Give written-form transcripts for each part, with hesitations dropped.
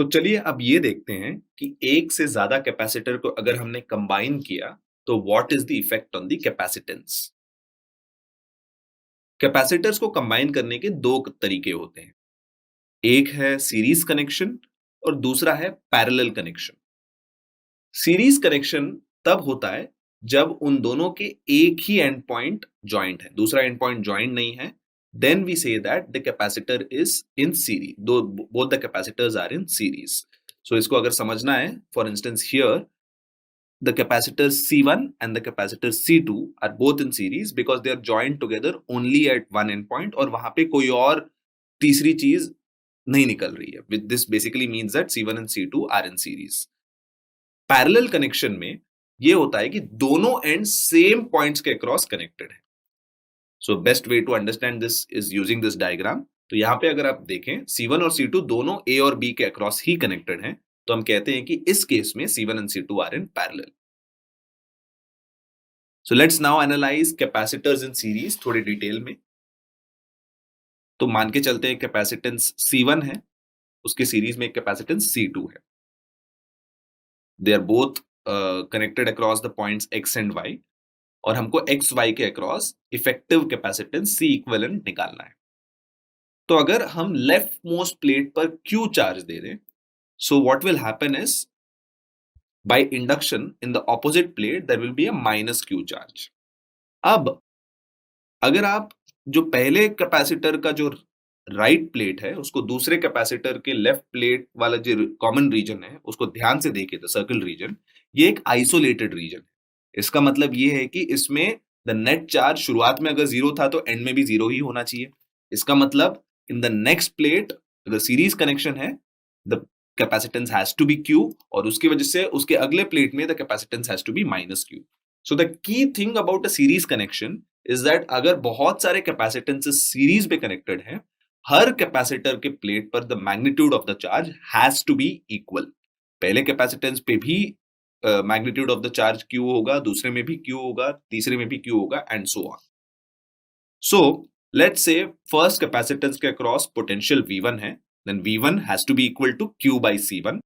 तो चलिए अब ये देखते हैं कि एक से ज्यादा कैपेसिटर को अगर हमने कंबाइन किया तो what is the effect on the capacitance. Capacitors को कंबाइन करने के दो तरीके होते हैं। एक है सीरीज कनेक्शन और दूसरा है पैरेलल कनेक्शन। सीरीज कनेक्शन तब होता है जब उन दोनों के एक ही एंड पॉइंट ज्वाइंट है, दूसरा एंड पॉइंट ज्वाइंट नहीं है। Then we say that the capacitor is in series, दो both the capacitors are in series. So इसको अगर समझना है, for instance here the capacitors C1 and the capacitor C2 are both in series because they are joined together only at one endpoint और वहां पे कोई और तीसरी चीज नहीं निकल रही है। With this basically means that C1 and C2 are in series. Parallel connection में ये होता है कि दोनों एंड सेम पॉइंट्स के अक्रॉस कनेक्टेड है। So best way to understand this is using this diagram. तो यहाँ पे अगर आप देखें C1 और C2 दोनों A और B के अक्रॉस ही कनेक्टेड हैं, तो हम कहते हैं कि इस केस में C1 and C2 are in parallel. So let's now analyze capacitors in series थोड़ी डिटेल में। तो मान के चलते हैं कैपेसिटेंस C1 है, उसके सीरीज में एक कैपेसिटेंस C2 है। They are both connected across the points X and Y और हमको X Y के across effective capacitance C equivalent निकालना है। तो अगर हम लेफ्ट मोस्ट प्लेट पर Q चार्ज दे दें, so what will happen is by induction in the opposite plate there will be a minus Q charge. अब अगर आप जो पहले कैपेसिटर का जो राइट प्लेट है उसको दूसरे कैपेसिटर के लेफ्ट प्लेट वाला जो कॉमन रीजन है उसको ध्यान से देखें, द सर्कल रीजन, ये एक आइसोलेटेड रीजन है। इसका मतलब ये है कि इसमें द नेट चार्ज शुरुआत में अगर जीरो था तो एंड में भी जीरो ही होना चाहिए। इसका मतलब in the next plate the series connection है, the capacitance has to be Q और उसकी वजह से उसके अगले प्लेट में the capacitance has to be minus Q. So the key thing about a series connection is that अगर बहुत सारे कैपेसिटेंसेस सीरीज में कनेक्टेड हैं, हर कैपेसिटर के प्लेट पर the magnitude of the charge has to be equal. पहले capacitance पे भी magnitude of the charge Q होगा, दूसरे में भी क्यू होगा, तीसरे में भी क्यू होगा and so on. So let's say first capacitance के अक्रॉस पोटेंशियल V1 है, then V1 has to be equal to Q by C1।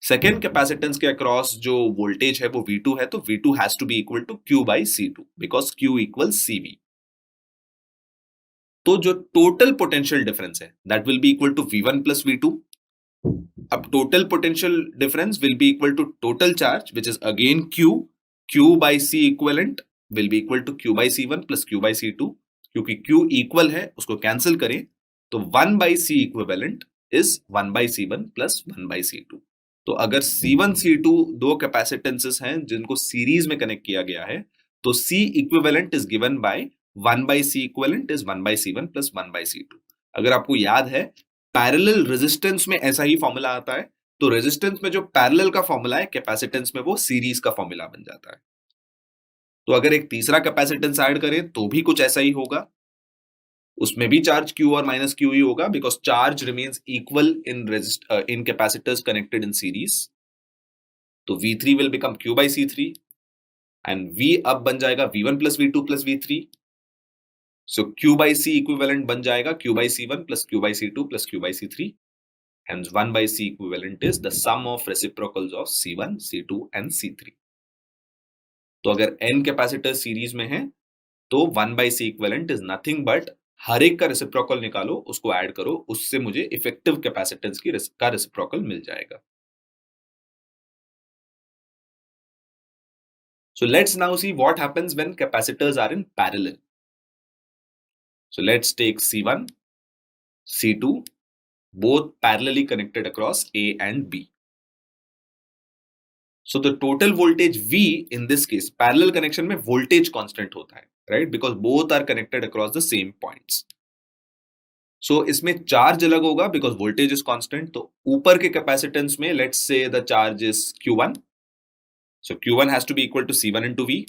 Second capacitance के अक्रॉस जो वोल्टेज है वो V2 है, तो V2 has to be equal to Q by C2 because Q equals CV। तो जो total potential difference है that will be equal to V1 plus V2। अब total potential difference will be equal to total charge which is again Q by C equivalent will be equal to Q by C1 plus Q by C2। क्योंकि Q equal है उसको cancel करें तो 1 by C equivalent is 1 by C1 plus 1 by C2। तो अगर C1 C2 दो कैपेसिटेंसेस हैं जिनको सीरीज में कनेक्ट किया गया है, तो C equivalent is given by 1 by C equivalent is 1 by C1 plus 1 by C2। अगर आपको याद है पैरेलल रेजिस्टेंस में ऐसा ही फॉर्मूला आता है, तो रेजिस्टेंस में जो पैरेलल का फॉर्मूला है कैपेसिटेंस में वो सीरीज का फॉर्मूला बन जाता है। तो अगर एक तीसरा कैपेसिटेंस ऐड करें तो भी कुछ ऐसा ही होगा, उसमें भी चार्ज Q और माइनस Q ही होगा because charge remains equal in capacitors connected in series. तो V3 will become Q by C3 and V अब बन जाएगा V1 plus V2 plus V3। So Q by C equivalent बन जाएगा Q by C1 plus Q by C2 plus Q by C3। Hence 1 by C equivalent is the sum of reciprocals of C1, C2 and C3। तो अगर n capacitor series में है तो 1 by C equivalent is nothing but हर एक का reciprocal निकालो, उसको add करो, उससे मुझे इफेक्टिव कैपेसिटेंस का रेसिप्रोकल मिल जाएगा। So let's now see what happens when capacitors are in parallel. So let's take C1, C2, both parallelly connected across A and B. So the total voltage V in this case, parallel connection में voltage constant होता है, right? Because both are connected across the same points. So इसमें charge अलग होगा because voltage is constant. तो ऊपर के capacitance में let's say the charge is Q1. So Q1 has to be equal to C1 into V.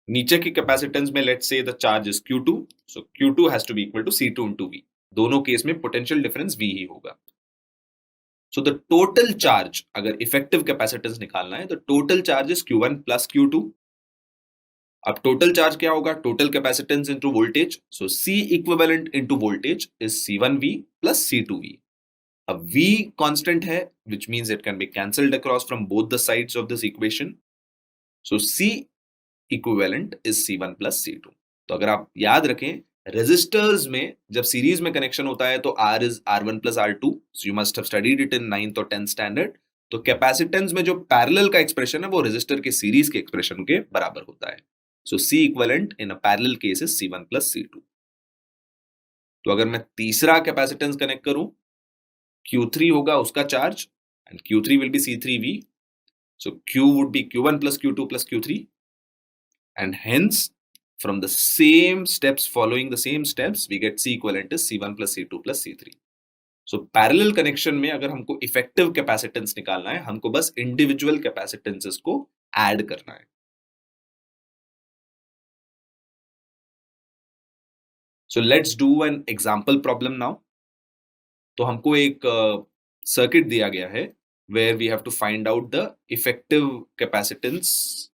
नीचे के capacitance में let's say the charge is Q2. So Q2 has to be equal to C2 into V. दोनों case में potential difference V ही होगा। So the total charge, अगर effective capacitance निकालना है तो total charge is Q1 plus Q2। अब total charge क्या होगा? Total capacitance into voltage। So C equivalent into voltage is C1V plus C2V। अब V constant है, which means it can be cancelled across from both the sides of this equation. So C equivalent is C1 plus C2. तो अगर आप याद रखें, resistors में जब series में कनेक्शन होता है तो R is R1 plus R2. So you must have studied it in 9th और 10th standard. तो कैपेसिटेंस में जो पैरेलल का एक्सप्रेशन है वो रेजिस्टर के सीरीज के एक्सप्रेशन के बराबर होता है. So C equivalent in a parallel case is C1 plus C2. तो अगर मैं तीसरा कैपेसिटेंस कनेक्ट करूं, Q3 होगा उसका charge and Q3 will be C3V. So Q would be Q1 plus Q2 plus Q3, and hence from the same steps, following the same steps, we get C equivalent is C1 plus C2 plus C3. So parallel connection में अगर हमको effective capacitance निकालना है, हमको बस individual कैपेसिटेंसेस को add करना है. So let's do an example problem now. तो हमको एक सर्किट दिया गया है where we have to find out the effective capacitance